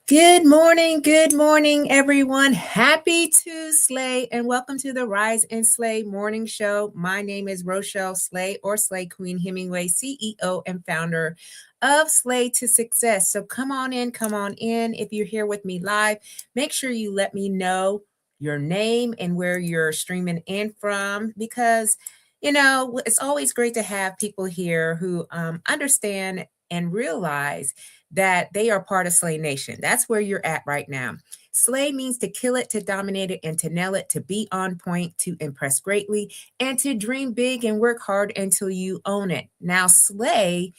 Good morning, everyone. Happy to slay and welcome to the Rise and Slay morning show. My name is Rochelle Slay or Slay Queen Hemingway, CEO and founder of Slay to Success. So come on in, come on in. If you're here with me live, make sure you let me know your name and where you're streaming in from because it's always great to have people here who understand and realize that they are part of Slay Nation. That's where you're at right now. Slay means to kill it, to dominate it, and to nail it, to be on point, to impress greatly, and to dream big and work hard until you own it. Now, Slay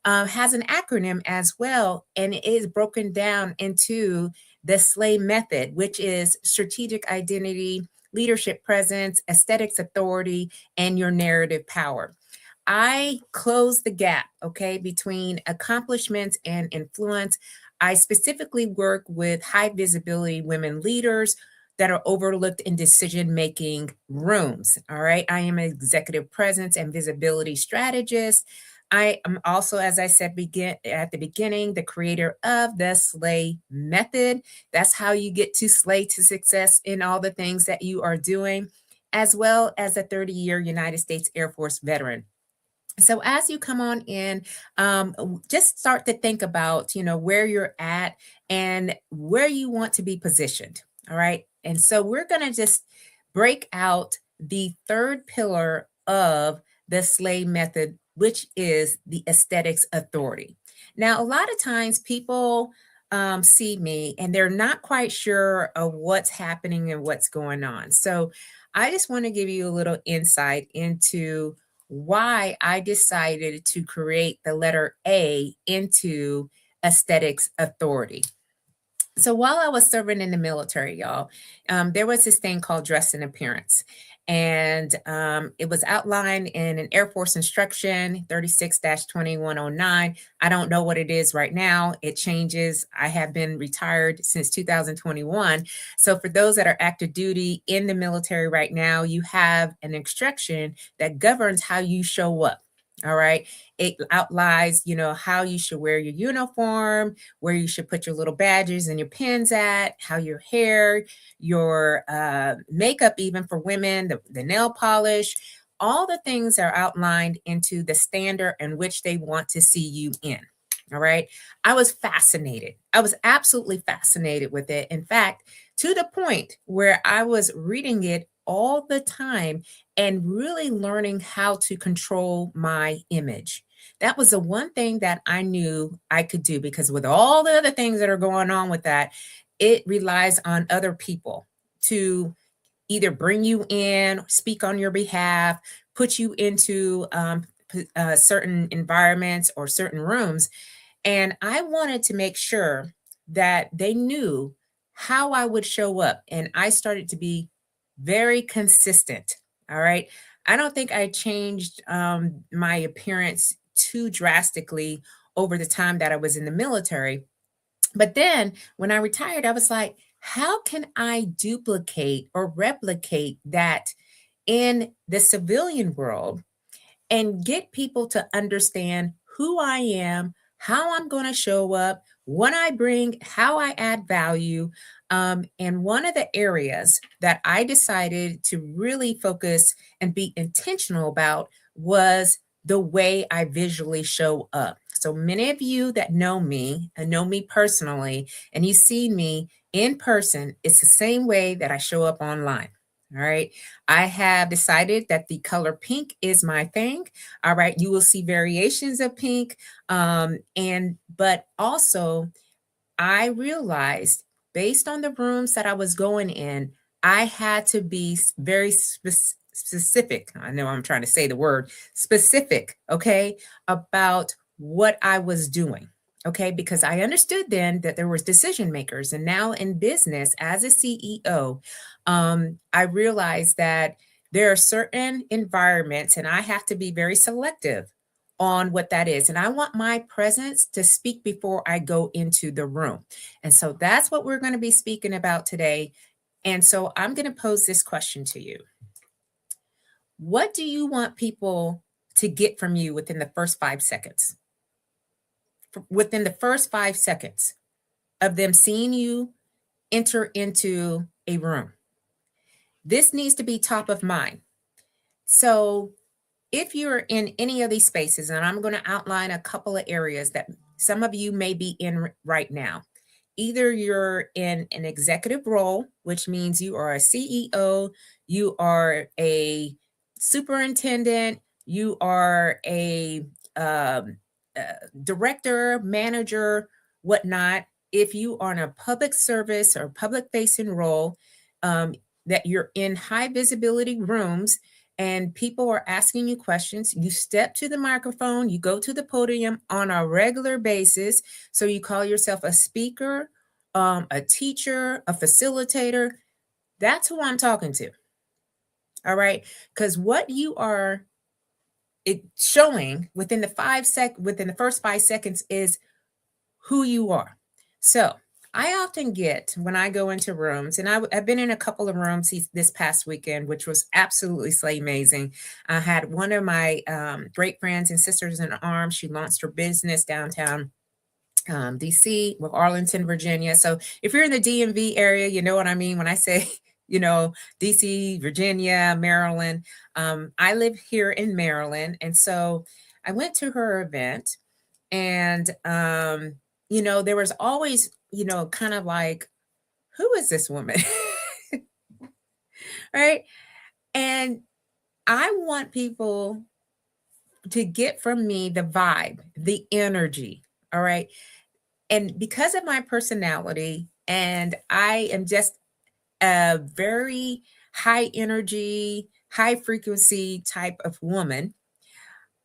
has an acronym as well, and it is broken down into the SLAY method, which is strategic identity, leadership presence, aesthetics authority, and your narrative power. I close the gap, okay, between accomplishments and influence. I specifically work with high visibility women leaders that are overlooked in decision making rooms. All right. I am an executive presence and visibility strategist. I am also, as I said at the beginning, the creator of the SLAY method. That's how you get to slay to success in all the things that you are doing, as well as a 30-year United States Air Force veteran. So as you come on in, just start to think about, where you're at and where you want to be positioned. All right. And so we're going to just break out the third pillar of the SLAY method, which is the aesthetics authority. Now, a lot of times people see me and they're not quite sure of what's happening and what's going on. So I just want to give you a little insight into why I decided to create the letter A into aesthetics authority. So while I was serving in the military, y'all, there was this thing called dress and appearance. And it was outlined in an Air Force instruction 36-2109. I don't know what it is right now. It changes. I have been retired since 2021. So for those that are active duty in the military right now, you have an instruction that governs how you show up. All right. It outlines, how you should wear your uniform, where you should put your little badges and your pins at, how your hair, your makeup, even for women, the nail polish, all the things are outlined into the standard in which they want to see you in. All right. I was fascinated. I was absolutely fascinated with it. In fact, to the point where I was reading it all the time and really learning how to control my image. That was the one thing that I knew I could do, because with all the other things that are going on with that, it relies on other people to either bring you in, speak on your behalf, put you into certain environments or certain rooms. And I wanted to make sure that they knew how I would show up. And I started to be very consistent. All right. I don't think I changed my appearance too drastically over the time that I was in the military. But then when I retired, I was like, how can I duplicate or replicate that in the civilian world and get people to understand who I am, how I'm going to show up, what I bring, how I add value. And one of the areas that I decided to really focus and be intentional about was the way I visually show up. So many of you that know me and know me personally, and you see me in person, it's the same way that I show up online. All right. I have decided that the color pink is my thing. All right. You will see variations of pink. But also I realized, based on the rooms that I was going in, I had to be very specific. I know I'm trying to say the word specific, okay, about what I was doing. Okay, because I understood then that there was decision makers, and now in business as a CEO, I realized that there are certain environments, and I have to be very selective on what that is. And I want my presence to speak before I go into the room. And so that's what we're going to be speaking about today. And so I'm going to pose this question to you. What do you want people to get from you within the first 5 seconds? Within the first 5 seconds. of them seeing you enter into a room. This needs to be top of mind. So if you're in any of these spaces, and I'm going to outline a couple of areas that some of you may be in right now. Either you're in an executive role, which means you are a CEO, you are a superintendent, you are a director, manager, whatnot. If you are in a public service or public facing role, that you're in high visibility rooms and people are asking you questions, you step to the microphone, you go to the podium on a regular basis. So you call yourself a speaker, a teacher, a facilitator. That's who I'm talking to. All right. Because what you are showing within the first 5 seconds is who you are. So I often get when I go into rooms, and I've been in a couple of rooms this past weekend, which was absolutely amazing. I had one of my great friends and sisters in arms. She launched her business downtown DC with Arlington, Virginia. So if you're in the DMV area, you know what I mean when I say, DC, Virginia, Maryland. I live here in Maryland. And so I went to her event and, there was always, kind of like, who is this woman? Right. And I want people to get from me the vibe, the energy. All right. And because of my personality, and I am just a very high energy, high frequency type of woman,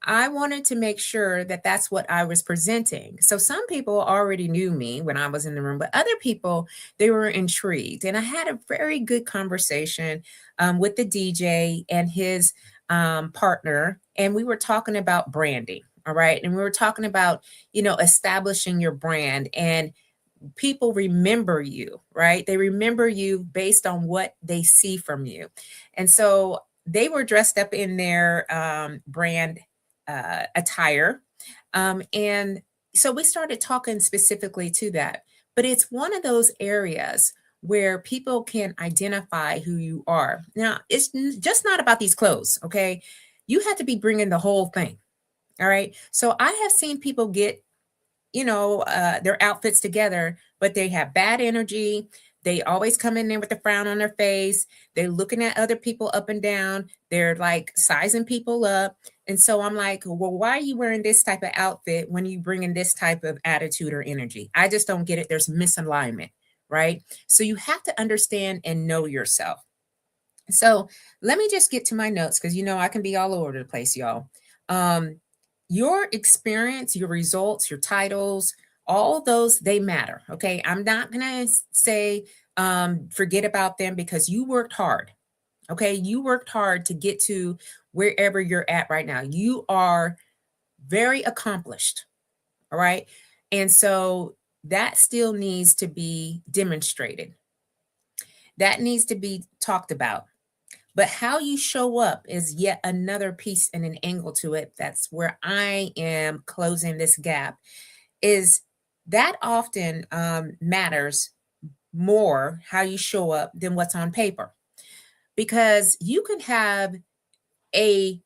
I wanted to make sure that that's what I was presenting. So some people already knew me when I was in the room, but other people, they were intrigued. And I had a very good conversation with the DJ and his partner, and we were talking about branding. All right. And we were talking about, establishing your brand, and people remember you, right? They remember you based on what they see from you. And so they were dressed up in their brand attire. And so we started talking specifically to that. But it's one of those areas where people can identify who you are. Now, it's just not about these clothes, okay? You have to be bringing the whole thing. All right. So I have seen people get, their outfits together, but they have bad energy. They always come in there with a frown on their face. They're looking at other people up and down. They're like sizing people up. And so I'm like, well, why are you wearing this type of outfit when you bring in this type of attitude or energy? I just don't get it. There's misalignment, right? So you have to understand and know yourself. So let me just get to my notes because, I can be all over the place, y'all. Your experience, your results, your titles, all those, they matter. Okay. I'm not going to say forget about them because you worked hard. Okay. You worked hard to get to wherever you're at right now. You are very accomplished. All right. And so that still needs to be demonstrated. That needs to be talked about. But how you show up is yet another piece and an angle to it. That's where I am closing this gap, is that often matters more how you show up than what's on paper. Because you can have a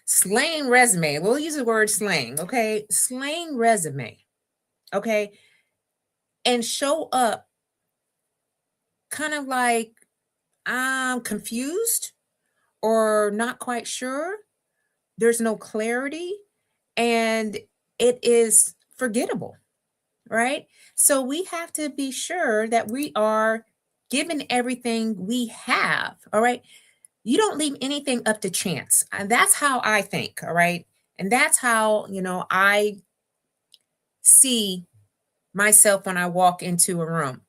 slaying resume. We'll use the word slaying, okay? Slaying resume, okay? And show up kind of like, I'm confused or not quite sure. There's no clarity and it is forgettable, right? So we have to be sure that we are given everything we have, all right? You don't leave anything up to chance. And that's how I think, all right? And that's how, I see myself when I walk into a room.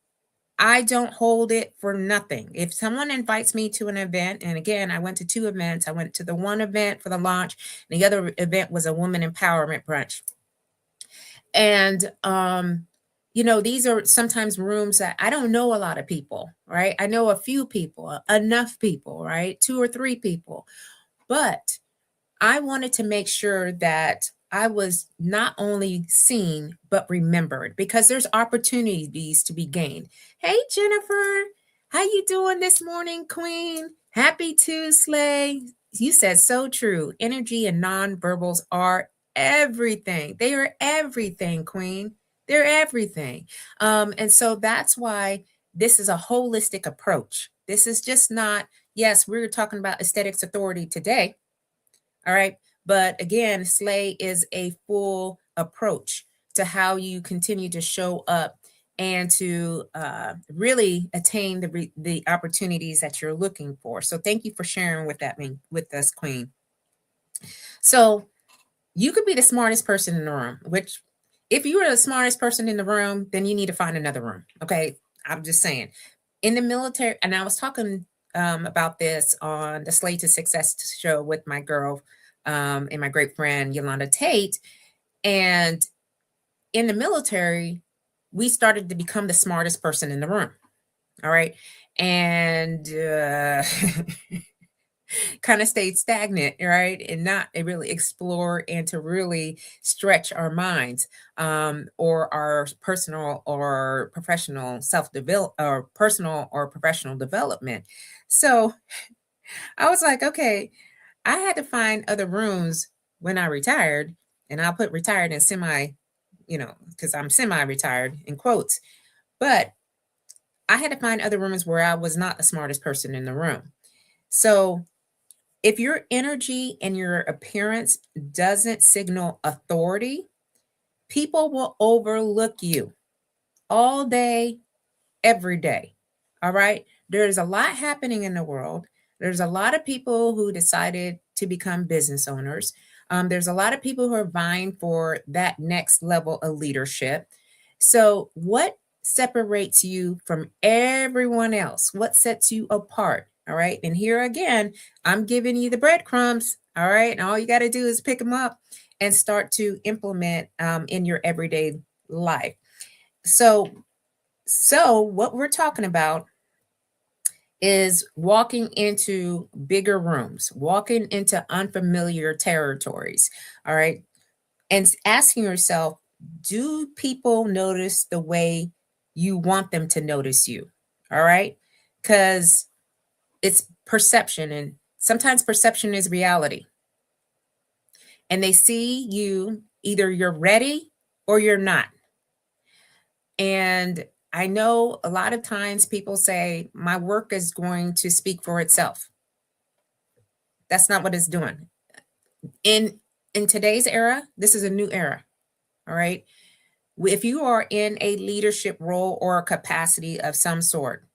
I don't hold it for nothing. If someone invites me to an event, and again, I went to 2 events. I went to the one event for the launch, and the other event was a woman empowerment brunch. And, these are sometimes rooms that I don't know a lot of people, right? I know a few people, enough people, right? 2 or 3 people. But I wanted to make sure that I was not only seen, but remembered because there's opportunities to be gained. Hey, Jennifer, how you doing this morning, Queen? Happy Tuesday. You said so true. Energy and nonverbals are everything. They are everything, Queen. They're everything. And so that's why this is a holistic approach. This is just not, yes, we're talking about aesthetics authority today. All right. But again, SLAY is a full approach to how you continue to show up and to really attain the opportunities that you're looking for. So thank you for sharing with us, Queen. So you could be the smartest person in the room, which if you are the smartest person in the room, then you need to find another room. Okay. I'm just saying. In the military, and I was talking about this on the Slay to Success show with my girl and my great friend Yolanda Tate. And in the military, we started to become the smartest person in the room. All right. And kind of stayed stagnant, right? And not really explore and to really stretch our minds or our personal or professional self-develop or personal or professional development. So I was like, okay, I had to find other rooms when I retired, and I'll put retired in semi, because I'm semi-retired in quotes, but I had to find other rooms where I was not the smartest person in the room. So if your energy and your appearance doesn't signal authority, people will overlook you all day, every day. All right. There's a lot happening in the world. There's a lot of people who decided to become business owners. There's a lot of people who are vying for that next level of leadership. So, what separates you from everyone else? What sets you apart? All right. And here again, I'm giving you the breadcrumbs. All right. And all you got to do is pick them up and start to implement in your everyday life. So, what we're talking about is walking into bigger rooms, walking into unfamiliar territories. All right. And asking yourself, do people notice the way you want them to notice you? All right. Because it's perception, and sometimes perception is reality. And they see you, either you're ready or you're not. And I know a lot of times people say, my work is going to speak for itself. That's not what it's doing. In today's era, this is a new era. All right. If you are in a leadership role or a capacity of some sort,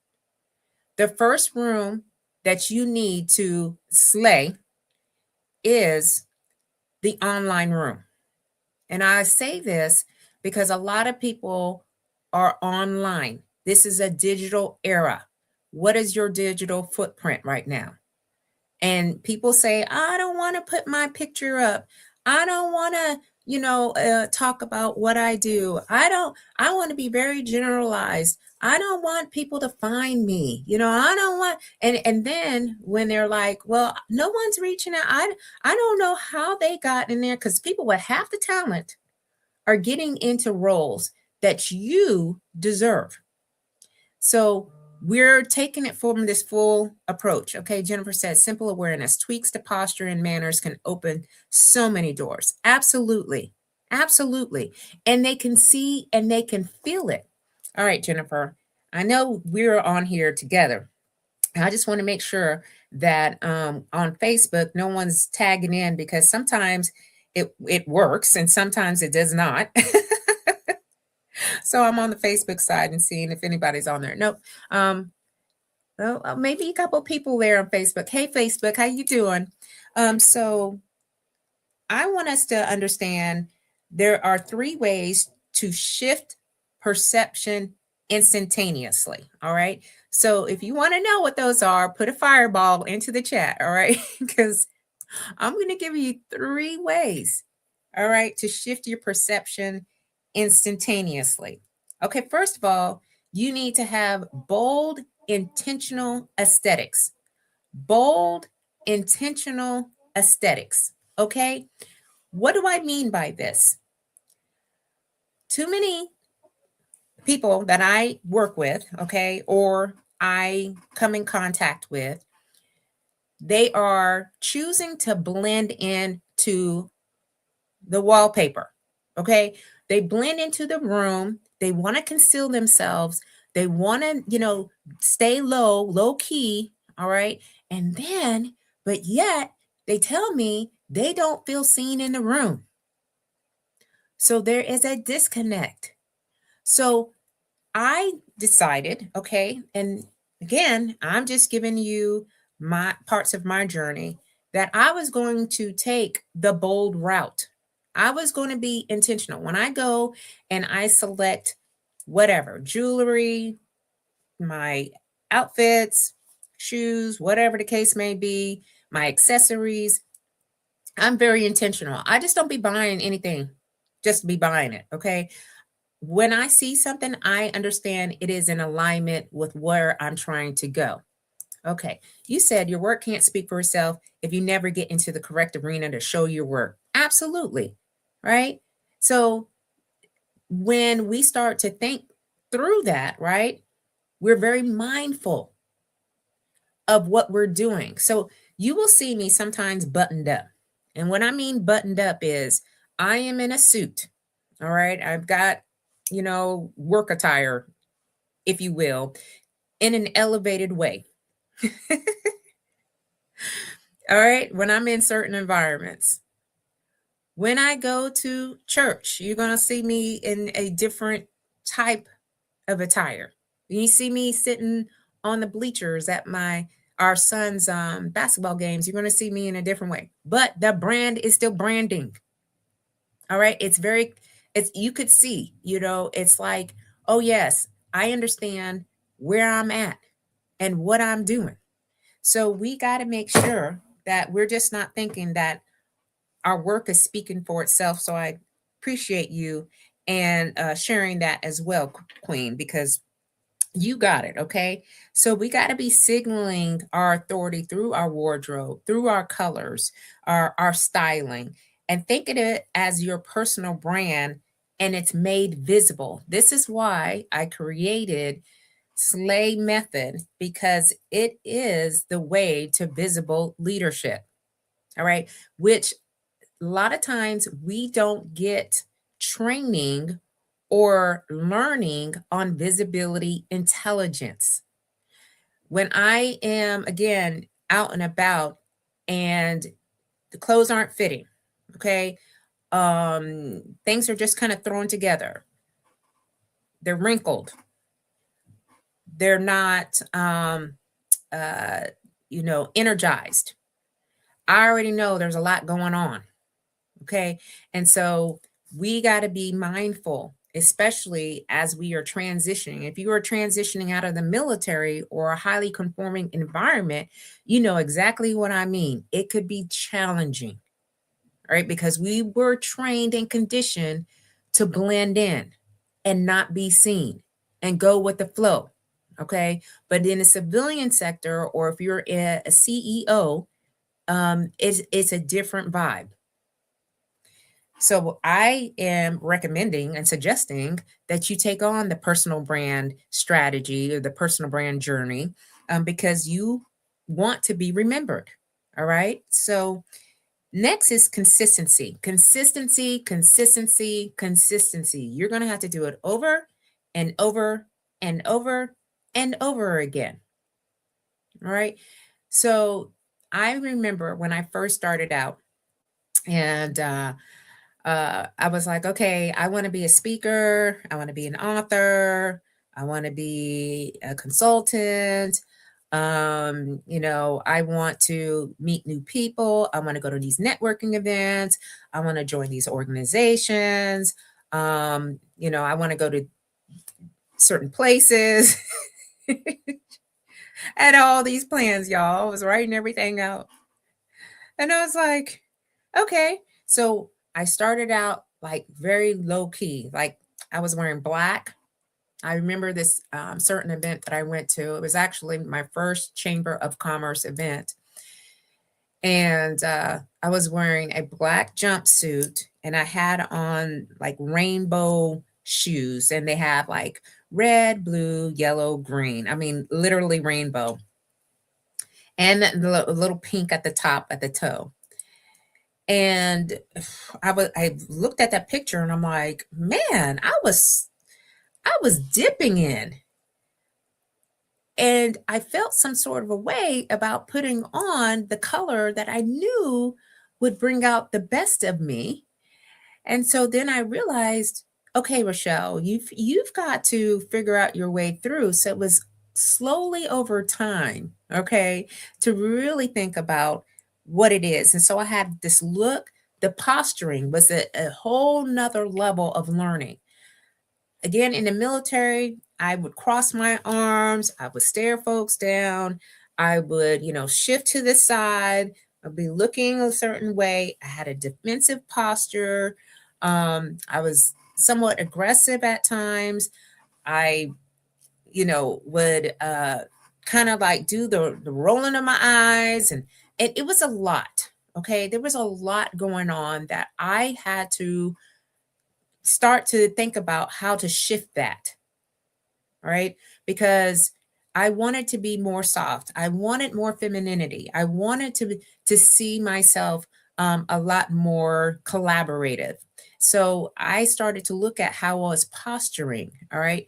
the first room that you need to slay is the online room. And I say this because a lot of people are online. This is a digital era. What is your digital footprint right now? And people say, I don't want to put my picture up. I don't want to, talk about what I do. I want to be very generalized. I don't want people to find me. I don't want, and then when they're like, well, no one's reaching out. I don't know how they got in there, because people with half the talent are getting into roles that you deserve. So we're taking it from this full approach. Okay, Jennifer says simple awareness, tweaks to posture and manners can open so many doors. Absolutely. Absolutely. And they can see and they can feel it. All right, Jennifer, I know we're on here together. I just want to make sure that on Facebook, no one's tagging in, because sometimes it works and sometimes it does not. So I'm on the Facebook side and seeing if anybody's on there. Nope. Well, maybe a couple people there on Facebook. Hey, Facebook, how you doing? So I want us to understand there are 3 ways to shift perception instantaneously. All right. So if you want to know what those are, put a fireball into the chat. All right. Because I'm going to give you 3 ways. All right. To shift your perception instantaneously. Okay. First of all, you need to have bold, intentional aesthetics. Bold, intentional aesthetics. Okay. What do I mean by this? Too many people that I work with, okay, or I come in contact with, they are choosing to blend into the wallpaper, okay? They blend into the room. They want to conceal themselves. They want to, stay low key, all right? And then, but yet they tell me they don't feel seen in the room. So there is a disconnect. So I decided, okay, and again, I'm just giving you my parts of my journey, that I was going to take the bold route. I was going to be intentional. When I go and I select whatever, jewelry, my outfits, shoes, whatever the case may be, my accessories, I'm very intentional. I just don't be buying anything just to be buying it, okay? When I see something, I understand it is in alignment with where I'm trying to go. Okay. You said your work can't speak for itself if you never get into the correct arena to show your work. Absolutely. Right. So when we start to think through that, right, we're very mindful of what we're doing. So you will see me sometimes buttoned up. And what I mean buttoned up is I am in a suit. All right. I've got, work attire, if you will, in an elevated way. All right. When I'm in certain environments, when I go to church, you're going to see me in a different type of attire. When you see me sitting on the bleachers at our son's basketball games, you're going to see me in a different way. But the brand is still branding. All right. You could see, it's like, oh, yes, I understand where I'm at and what I'm doing. So we got to make sure that we're just not thinking that our work is speaking for itself. So I appreciate you and sharing that as well, Queen, because you got it. Okay. So we got to be signaling our authority through our wardrobe, through our colors, our styling, and think of it as your personal brand, and it's made visible. This is why I created SLAY method, because it is the way to visible leadership. All right. Which a lot of times we don't get training or learning on visibility intelligence. When I am, again, out and about and the clothes aren't fitting, okay, things are just kind of thrown together, they're wrinkled, they're not uh, energized. I already know there's a lot going on. Okay. And so we got to be mindful, especially as we are transitioning. If you are transitioning out of the military or a highly conforming environment, you know exactly what I mean. It could be challenging, right? Because we were trained and conditioned to blend in and not be seen and go with the flow. Okay. But in the civilian sector, or if you're a CEO, it's a different vibe. So I am recommending and suggesting that you take on the personal brand strategy or the personal brand journey, because you want to be remembered. All right. So next is consistency, consistency, consistency, consistency. You're going to have to do it over and over and over and over again. All right. So I remember when I first started out, and I was like, okay, I want to be a speaker. I want to be an author. I want to be a consultant. I want to meet new people. I want to go to these networking events. I want to join these organizations. I want to go to certain places. I had all these plans, y'all. I was writing everything out. And I was like, okay. So I started out like very low key. Like I was wearing black. I remember this certain event that I went to. It was actually my first Chamber of Commerce event. And I was wearing a black jumpsuit, and I had on like rainbow shoes, and they had like red, blue, yellow, green. I mean, literally rainbow, and the little pink at the top at the toe. And I looked at that picture and I'm like, man, I was dipping in. And I felt some sort of a way about putting on the color that I knew would bring out the best of me. And so then I realized, okay, Rochelle, you've got to figure out your way through. So it was slowly over time, okay, to really think about what it is. And so I had this look, the posturing was a whole nother level of learning. Again, in the military, I would cross my arms, I would stare folks down, I would, shift to the side, I'd be looking a certain way. I had a defensive posture. I was somewhat aggressive at times. I, would kind of like do the rolling of my eyes, and it was a lot. Okay. There was a lot going on that I had to start to think about how to shift that. Right? Because I wanted to be more soft. I wanted more femininity. I wanted to see myself a lot more collaborative. So I started to look at how I was posturing. All right.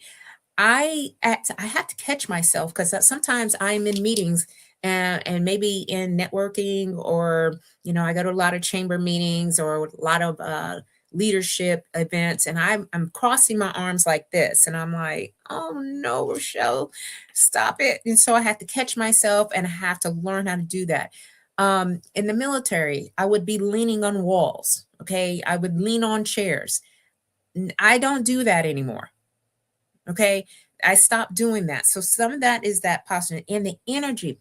I had to catch myself because sometimes I'm in meetings and maybe in networking, or I go to a lot of chamber meetings or a lot of leadership events, and I'm crossing my arms like this, and I'm like, oh no, Rochelle, stop it. And so I have to catch myself, and I have to learn how to do that. In the military, I would be leaning on walls. Okay, I would lean on chairs. I don't do that anymore. Okay. I stopped doing that. So some of that is that posture and the energy.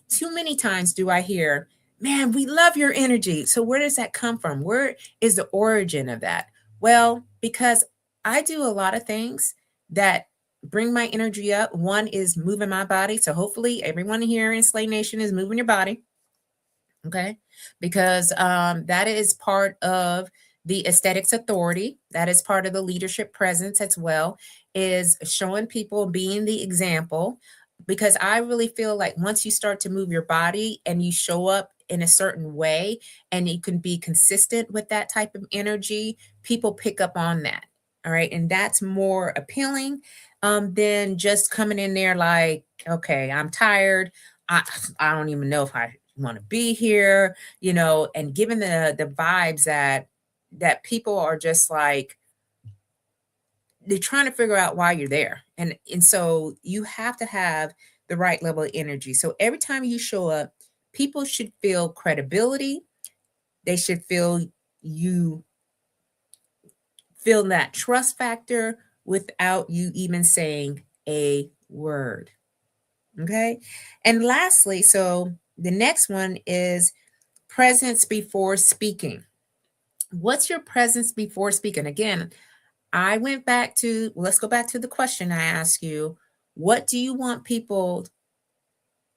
Too many times do I hear, man, we love your energy. So where does that come from? Where is the origin of that? Well, because I do a lot of things that bring my energy up. One is moving my body. So hopefully everyone here in Slay Nation is moving your body. Okay. Because that is part of the aesthetics authority. That is part of the leadership presence as well, is showing people, being the example. Because I really feel like once you start to move your body and you show up in a certain way and you can be consistent with that type of energy, people pick up on that. All right. And that's more appealing than just coming in there like, okay, I'm tired. I don't even know if I want to be here, and given the vibes that people are just like, they're trying to figure out why you're there. And so you have to have the right level of energy. So every time you show up, people should feel credibility. They should feel you feel that trust factor without you even saying a word. Okay. And lastly, so the next one is presence before speaking. What's your presence before speaking? Again, let's go back to the question I asked you. What do you want people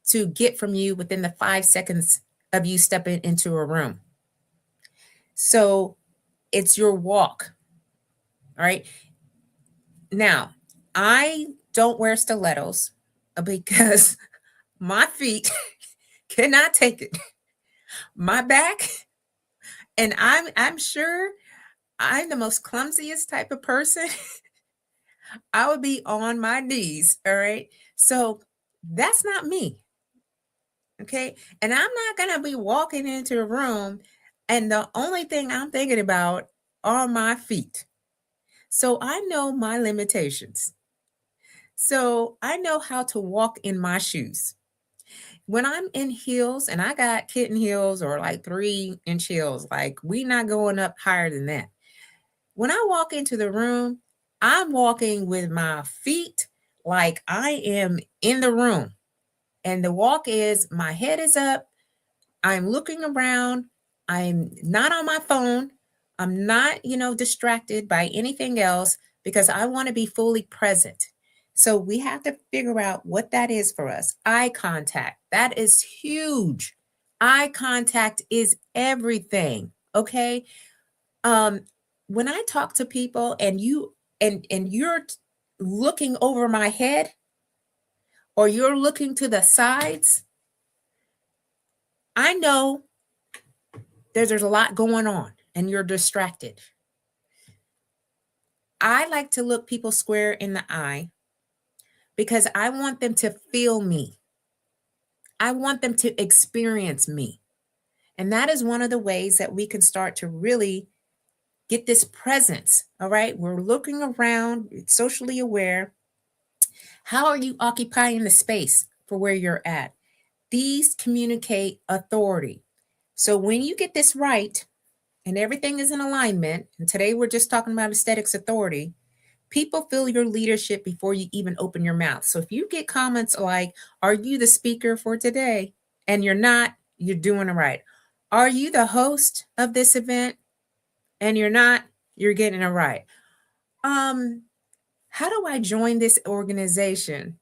to get from you within the 5 seconds of you stepping into a room? So it's your walk. All right. Now, I don't wear stilettos because my feet cannot take it. My back, and I'm sure I'm the most clumsiest type of person. I would be on my knees. All right. So that's not me. Okay. And I'm not going to be walking into a room and the only thing I'm thinking about are my feet. So I know my limitations. So I know how to walk in my shoes. When I'm in heels, and I got kitten heels or like 3-inch heels, like we not going up higher than that. When I walk into the room, I'm walking with my feet like I am in the room. And the walk is my head is up, I'm looking around, I'm not on my phone, I'm not, distracted by anything else because I want to be fully present. So we have to figure out what that is for us. Eye contact, that is huge. Eye contact is everything. Okay. When I talk to people and you're looking over my head or you're looking to the sides, I know there's a lot going on and you're distracted. I like to look people square in the eye because I want them to feel me. I want them to experience me. And that is one of the ways that we can start to really get this presence. All right. We're looking around, socially aware. How are you occupying the space for where you're at? These communicate authority. So when you get this right and everything is in alignment, and today we're just talking about aesthetics authority, people feel your leadership before you even open your mouth. So if you get comments like, are you the speaker for today? And you're not, you're doing it right. Are you the host of this event? And you're not, you're getting it right. How do I join this organization?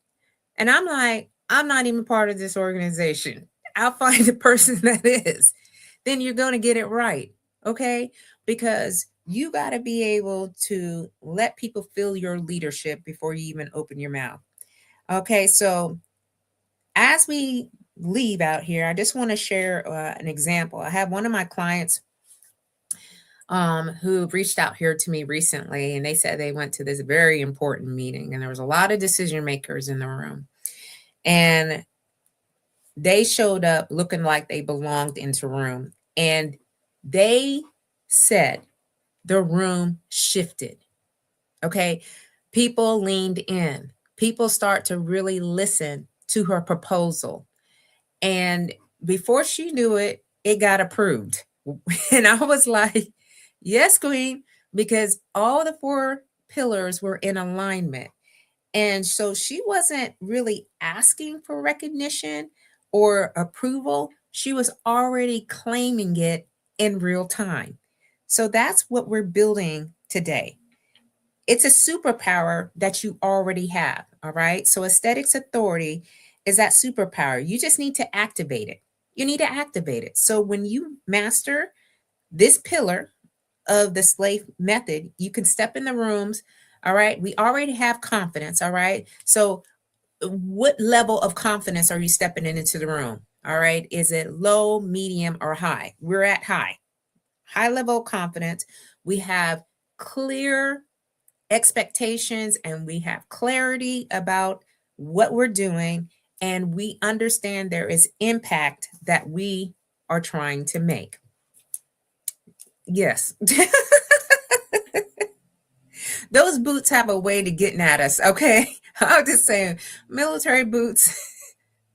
And I'm like, I'm not even part of this organization. I'll find the person that is. Then you're going to get it right. Okay. Because you got to be able to let people feel your leadership before you even open your mouth. Okay. So as we leave out here, I just want to share an example. I have one of my clients who reached out here to me recently, and they said they went to this very important meeting and there was a lot of decision makers in the room. And they showed up looking like they belonged into room. And they said the room shifted. Okay. People leaned in. People start to really listen to her proposal. And before she knew it, it got approved. And I was like, yes, Queen, because all the 4 pillars were in alignment. And so she wasn't really asking for recognition or approval. She was already claiming it in real time. So that's what we're building today. It's a superpower that you already have. All right. So aesthetics authority is that superpower. You just need to activate it. You need to activate it. So when you master this pillar of the SLAYI method, you can step in the rooms. All right. We already have confidence. All right. So what level of confidence are you stepping into the room? All right. Is it low, medium, or high? We're at high level of confidence. We have clear expectations and we have clarity about what we're doing. And we understand there is impact that we are trying to make. Yes. Those boots have a way to getting at us. Okay. I'm just saying, military boots,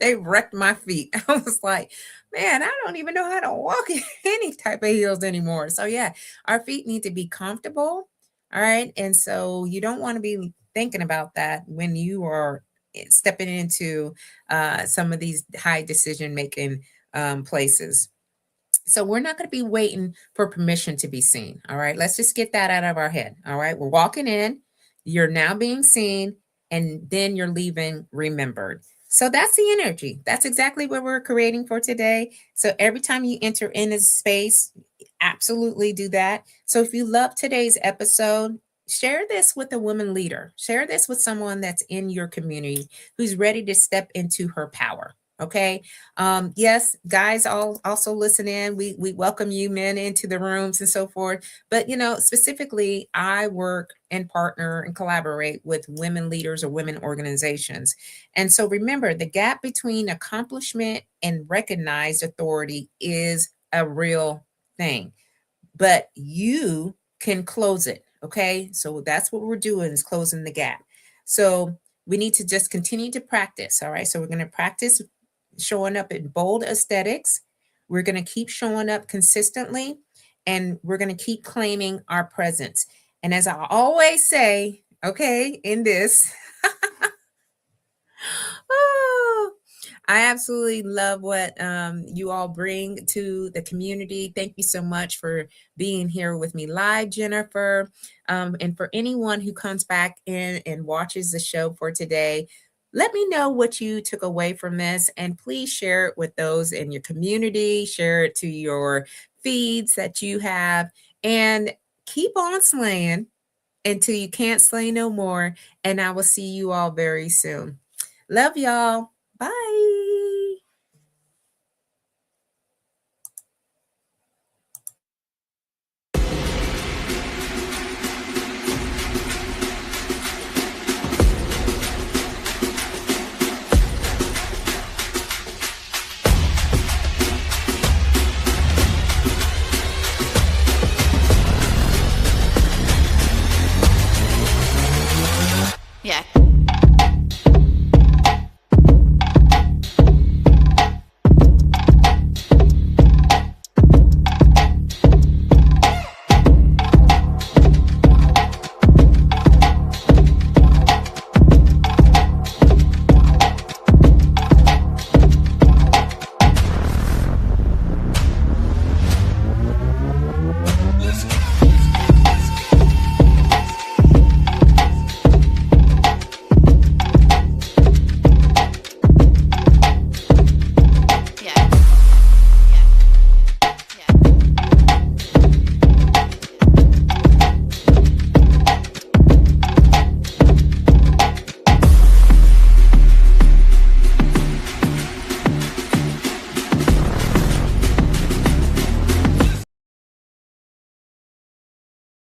they wrecked my feet. I was like, man, I don't even know how to walk in any type of heels anymore. So yeah, our feet need to be comfortable. All right. And so you don't want to be thinking about that when you are stepping into some of these high decision making places. So we're not going to be waiting for permission to be seen. All right. Let's just get that out of our head. All right. We're walking in, you're now being seen, and then you're leaving remembered. So that's the energy. That's exactly what we're creating for today. So every time you enter in a space, absolutely do that. So if you love today's episode, share this with a woman leader. Share this with someone that's in your community who's ready to step into her power. Okay. Yes, guys, all also listen in. We welcome you men into the rooms and so forth. But specifically, I work and partner and collaborate with women leaders or women organizations. And so remember, the gap between accomplishment and recognized authority is a real thing, but you can close it. Okay. So that's what we're doing, is closing the gap. So we need to just continue to practice. All right. So we're going to practice showing up in bold aesthetics. We're going to keep showing up consistently, and we're going to keep claiming our presence. And as I always say, okay, in this, oh, I absolutely love what you all bring to the community. Thank you so much for being here with me live, Jennifer. And for anyone who comes back in and watches the show for today, Let me know what you took away from this, and please share it with those in your community. Share it to your feeds that you have, and keep on slaying until you can't slay no more. And I will see you all very soon. Love y'all.